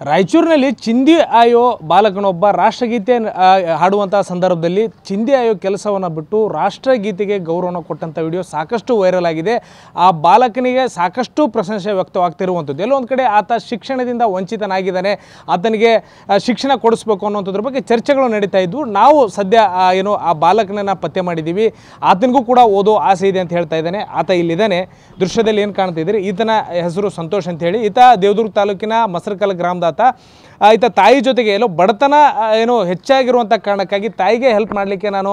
ರಾಯಚೂರಿನಲ್ಲಿ ಚಿಂದಿ ಆಯೋ ಬಾಲಕನೊಬ್ಬ ರಾಷ್ಟ್ರಗೀತೆ ಹಾಡುವಂಥ ಸಂದರ್ಭದಲ್ಲಿ ಚಿಂದಿ ಆಯೋ ಕೆಲಸವನ್ನು ಬಿಟ್ಟು ರಾಷ್ಟ್ರಗೀತೆಗೆ ಗೌರವವನ್ನು ಕೊಟ್ಟಂಥ ವಿಡಿಯೋ ಸಾಕಷ್ಟು ವೈರಲ್ ಆಗಿದೆ. ಆ ಬಾಲಕನಿಗೆ ಸಾಕಷ್ಟು ಪ್ರಶಂಸೆ ವ್ಯಕ್ತವಾಗ್ತಿರುವಂಥದ್ದು. ಎಲ್ಲೋ ಒಂದು ಕಡೆ ಆತ ಶಿಕ್ಷಣದಿಂದ ವಂಚಿತನಾಗಿದ್ದಾನೆ, ಆತನಿಗೆ ಶಿಕ್ಷಣ ಕೊಡಿಸ್ಬೇಕು ಅನ್ನೋಂಥದ್ರ ಬಗ್ಗೆ ಚರ್ಚೆಗಳು ನಡೀತಾ ಇದ್ವು. ನಾವು ಸದ್ಯ ಏನು ಆ ಬಾಲಕನನ್ನು ಪತ್ತೆ ಮಾಡಿದ್ದೀವಿ, ಆತನಿಗೂ ಕೂಡ ಓದೋ ಆಸೆ ಇದೆ ಅಂತ ಹೇಳ್ತಾ ಇದ್ದಾನೆ. ಆತ ಇಲ್ಲಿದ್ದಾನೆ, ದೃಶ್ಯದಲ್ಲಿ ಏನು ಕಾಣ್ತಿದ್ದೀರಿ, ಈತನ ಹೆಸರು ಸಂತೋಷ್ ಅಂತ ಹೇಳಿ. ಈತ ದೇವದುರ್ಗ ತಾಲೂಕಿನ ಮಸರಕಲ್ ಗ್ರಾಮದ ಈತ ತಾಯಿ ಜೊತೆಗೆ ಎಲ್ಲೋ ಬಡತನ ಏನೋ ಹೆಚ್ಚಾಗಿರುವಂಥ ಕಾರಣಕ್ಕಾಗಿ ತಾಯಿಗೆ ಹೆಲ್ಪ್ ಮಾಡಲಿಕ್ಕೆ ನಾನು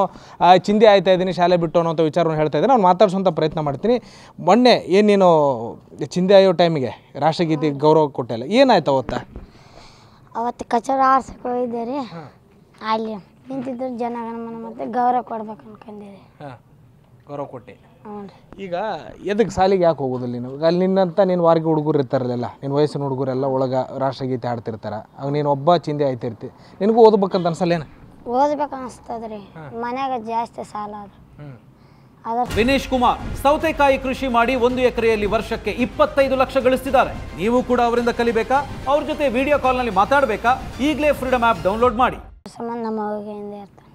ಚಿಂದಿ ಆಯ್ತಾ ಇದ್ದೀನಿ ಶಾಲೆ ಬಿಟ್ಟು ಅನ್ನೋಂಥ ವಿಚಾರವನ್ನು ಹೇಳ್ತಾ ಇದ್ದೀನಿ. ನಾನು ಮಾತಾಡ್ಸೋಂಥ ಪ್ರಯತ್ನ ಮಾಡ್ತೀನಿ. ಮೊನ್ನೆ ಏನು ನೀನು ಚಿಂದಿ ಆಯೋ ಟೈಮಿಗೆ ರಾಷ್ಟ್ರಗೀತೆ ಗೌರವ ಕೊಟ್ಟಿಲ್ಲ, ಏನಾಯ್ತು ಅವತ್ತು ಕಚೇರಿ ಆರ್ಸಕ್ಕೆ ಹೋಗಿದ್ದೆ ರೀ. ಅಲ್ಲಿ ನಿಂತಿದ್ದರು ಜನಗಣಮನ ಮತ್ತು ಗೌರವ ಕೊಡ್ಬೇಕು ಅನ್ಕೊಂಡಿರಿ. ಗೌರವ ಕೊಟ್ಟು ಈಗ ಎದಕ್ಕೆ ಸಾಲಿಗೆ ಯಾಕೆ ಹೋಗೋದಿಲ್ಲ ನೀನು? ಅಲ್ಲಿ ನಿನ್ನಂತ ನೀನು ವಾರಿಗೆ ಹುಡುಗರು ಇರ್ತಾರಲ್ಲ, ನಿನ್ನ ವಯಸ್ಸಿನ ಹುಡುಗರೆಲ್ಲ ಒಳಗೆ ರಾಷ್ಟ್ರಗೀತೆ ಹಾಡ್ತಿರ್ತಾರೆ, ಆಗ ನೀನು ಒಬ್ಬ ಚಿಂದಿ ಆಯ್ತಿರ್ತಿ, ನಿನಗೂ ಓದ್ಬೇಕಂತ ಅನ್ಸಲ್ಲೇನು? ಓದ್ಬೇಕು ಅನಿಸ್ತದ್ರಿ, ಮನ್ಯಾಗ ಜಾಸ್ತಿ ಸಾಲ ಅದು. ವಿನೇಶ್ ಕುಮಾರ್ ಸೌತೆಕಾಯಿ ಕೃಷಿ ಮಾಡಿ 1 ಎಕರೆಯಲ್ಲಿ ವರ್ಷಕ್ಕೆ 25 ಲಕ್ಷ ಗಳಿಸ್ತಿದ್ದಾರೆ. ನೀವು ಕೂಡ ಅವರಿಂದ ಕಲಿಬೇಕಾ? ಅವ್ರ ಜೊತೆ ವಿಡಿಯೋ ಕಾಲ್ನಲ್ಲಿ ಮಾತಾಡಬೇಕಾ? ಈಗಲೇ ಫ್ರೀಡಮ್ ಆ್ಯಪ್ ಡೌನ್ಲೋಡ್ ಮಾಡಿ. ಸಂಬಂಧ ನಮ್ಮ ಮಗುವಿಗೆ ಇರ್ತಾನೆ.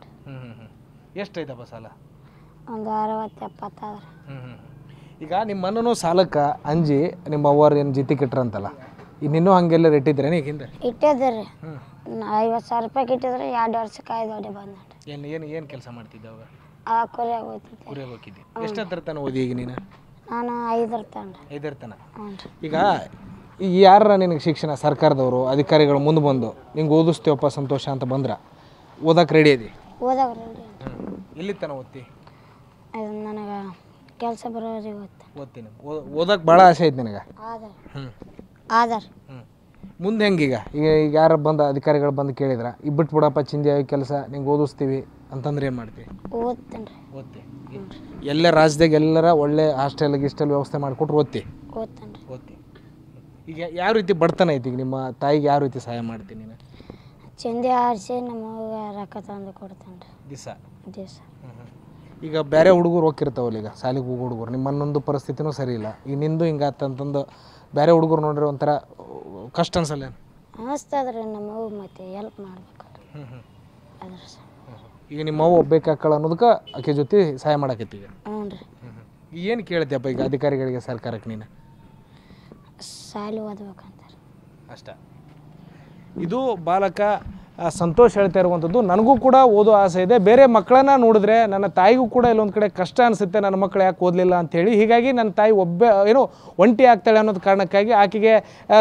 ಎಷ್ಟೈತಪ್ಪ ಸಾಲ? ಒಂದು 60-70 ಆದ್ರೆ. ಈಗ ನಿಮ್ಮ ಮನೂ ಸಾಲಕ್ಕೆ ಅಂಜಿ ನಿಮ್ಮ ಅವ್ವರು ಏನು ಜಿತಿ ಇಟ್ರಂತಲ್ಲ, ಈಗ ಇನ್ನೂ ಹಂಗೆಲ್ಲ ಇಟ್ಟಿದ್ರೆ ಈಗಿಂದ ಇಟ್ಟಿದ್ರಿ 50,000 ರೂಪಾಯಿ ಇಟ್ಟಿದ್ರೆ 2 ವರ್ಷಕ್ಕೆ 5 ಒಡೆ ಬಂದ. ಏನು ಏನು ಏನು ಕೆಲಸ ಮಾಡ್ತಿದ್ದೆ ಅವಾಗ? ಕುರಿಯಾಗ ಹೋಗ್ತಿದ್ದೆ. ಕುರಿಯಾಗ ಹೋಗಿದ್ದೆ. ಎಷ್ಟರ ತನಕ ಓದಿ ಈಗ ನೀನು? ನಾನು 5 ತನಕ. ಈಗ ಯಾರ ನಿನಗೆ ಶಿಕ್ಷಣ ಸರ್ಕಾರದವರು ಅಧಿಕಾರಿಗಳು ಮುಂದೆ ಬಂದು ನಿಂಗೆ ಓದಿಸ್ತೀವಪ್ಪ ಸಂತೋಷ ಅಂತ ಬಂದ್ರೆ ಓದಕ್ಕೆ ರೆಡಿ ಇದೆ? ಓದಾಗ ರೆಡಿ. ಎಲ್ಲಿ ತನಕ ಓದ್ತಿ? ನನಗೆ ಕೆಲಸ ಬರೋರಿಗೆ ಓದ್ತೀನಿ. ಓದಕ್ಕೆ ಭಾಳ ಆಸೆ ಐತೆ ನಿನಗೆ? ಆಧಾರ್ ಮುಂದೆ ಹೆಂಗೀಗ? ಈಗ ಯಾರು ಬಂದು ಅಧಿಕಾರಿಗಳು ಬಂದು ಕೇಳಿದ್ರ ಈ ಬಿಟ್ಟು ಬಿಡಪ್ಪ ಚಿಂದಿ ಆಗಿ ಕೆಲಸ ನಿಂಗೆ ಓದಿಸ್ತೀವಿ ಅಂತಂದ್ರೆ ಏನು ಮಾಡ್ತೀವಿ? ಓದ್ತೀನಿ. ಎಲ್ಲ ರಾಜ್ಯದಾಗ ಎಲ್ಲರ ಒಳ್ಳೆ ಹಾಸ್ಟೆಲ್ ಗಿಸ್ಟೆಲ್ ವ್ಯವಸ್ಥೆ ಮಾಡಿಕೊಟ್ರು ಓದ್ತಿ? ಓದ್ತಿ. ಈಗ ಯಾವ ರೀತಿ ಬಡತನ ಐತಿ? ಈಗ ನಿಮ್ಮ ತಾಯಿಗೆ ಯಾವ ರೀತಿ ಸಹಾಯ ಮಾಡ್ತೀನಿ ನೀನು? ಚಿಂದಿ ಆರಿಸಿ ನಮ್ಮ ರೊಕ್ಕ ತಂದು ಕೊಡ್ತೇನೆ ದಿವಸ. ಈಗ ಬೇರೆ ಹುಡುಗರು ಹೋಗಿರ್ತಾವಲ್ಲ, ಈಗ ಶಾಲೆಗೆ ಹೋಗೋ ಹುಡುಗರು, ನಿಮ್ಮ ಮನೊಂದು ಪರಿಸ್ಥಿತಿನೂ ಸರಿ ಇಲ್ಲ, ಈಗ ನಿಂದು ಹಿಂಗಾತಂತಂದು ಬೇರೆ ಹುಡುಗರು ನೋಡ್ರಿ ಒಂಥರ ಕಷ್ಟ ಅನ್ಸಲ್ಲ? ಅನಿಸ್ತದ್ರಿ, ನಮ್ಮ ಮಗು ಮತ್ತೆ ಹೆಲ್ಪ್ ಮಾಡ್ಬೇಕು ಅದ್ರ. ಈಗ ನಿಮ್ಮ ಅವ್ವ ಒಬ್ಬೇಕಾಕಳ ಅನ್ನೋದಕ್ಕೆ ಆಕೆ ಜೊತೆ ಸಹಾಯ ಮಾಡಕತ್ತಿ. ಈಗ ಹ್ಞೂ ರೀ. ಏನು ಕೇಳ್ತೀಯಪ್ಪ ಈಗ ಅಧಿಕಾರಿಗಳಿಗೆ ಸರ್ಕಾರಕ್ಕೆ ನೀನು? ಶಾಲೆ ಓದ್ಬೇಕಂತಾರೆ ಅಷ್ಟ. ಇದು ಬಾಲಕ ಸಂತೋಷ್ ಹೇಳ್ತಾ ಇರುವಂಥದ್ದು. ನನಗೂ ಕೂಡ ಓದೋ ಆಸೆ ಇದೆ, ಬೇರೆ ಮಕ್ಕಳನ್ನ ನೋಡಿದ್ರೆ ನನ್ನ ತಾಯಿಗೂ ಕೂಡ ಇಲ್ಲೊಂದು ಕಡೆ ಕಷ್ಟ ಅನಿಸುತ್ತೆ, ನನ್ನ ಮಕ್ಕಳು ಯಾಕೆ ಓದಲಿಲ್ಲ ಅಂಥೇಳಿ. ಹೀಗಾಗಿ ನನ್ನ ತಾಯಿ ಏನೋ ಒಂಟಿ ಆಗ್ತಾಳೆ ಅನ್ನೋದು ಕಾರಣಕ್ಕಾಗಿ ಆಕೆಗೆ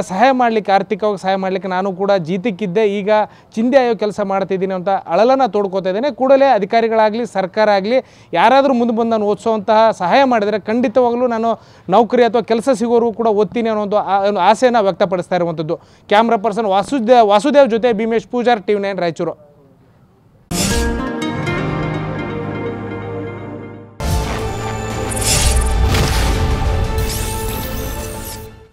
ಸಹಾಯ ಮಾಡಲಿಕ್ಕೆ, ಆರ್ಥಿಕವಾಗಿ ಸಹಾಯ ಮಾಡಲಿಕ್ಕೆ ನಾನು ಕೂಡ ಜೀತಕ್ಕಿದ್ದೆ. ಈಗ ಚಿಂದಿ ಆಯೋ ಕೆಲಸ ಮಾಡ್ತಿದ್ದೀನಿ ಅಂತ ಅಳಲನ್ನು ತೋಡ್ಕೋತಾ ಇದ್ದೇನೆ. ಕೂಡಲೇ ಅಧಿಕಾರಿಗಳಾಗಲಿ ಸರ್ಕಾರ ಆಗಲಿ ಯಾರಾದರೂ ಮುಂದೆ ಬಂದು ನಾನು ಓದಿಸೋವಂತಹ ಸಹಾಯ ಮಾಡಿದರೆ ಖಂಡಿತವಾಗಲೂ ನಾನು ನೌಕರಿ ಅಥವಾ ಕೆಲಸ ಸಿಗೋರು ಕೂಡ ಓದ್ತೀನಿ ಅನ್ನೋ ಆಸೆಯನ್ನು ವ್ಯಕ್ತಪಡಿಸ್ತಾ ಇರುವಂಥದ್ದು. ಕ್ಯಾಮ್ರಾ ಪರ್ಸನ್ ವಾಸುದೇವ್ ಜೊತೆ ಭೀಮೇಶ್ ಪೂಜಾರ್, TV9 ರಾಯಚೂರು.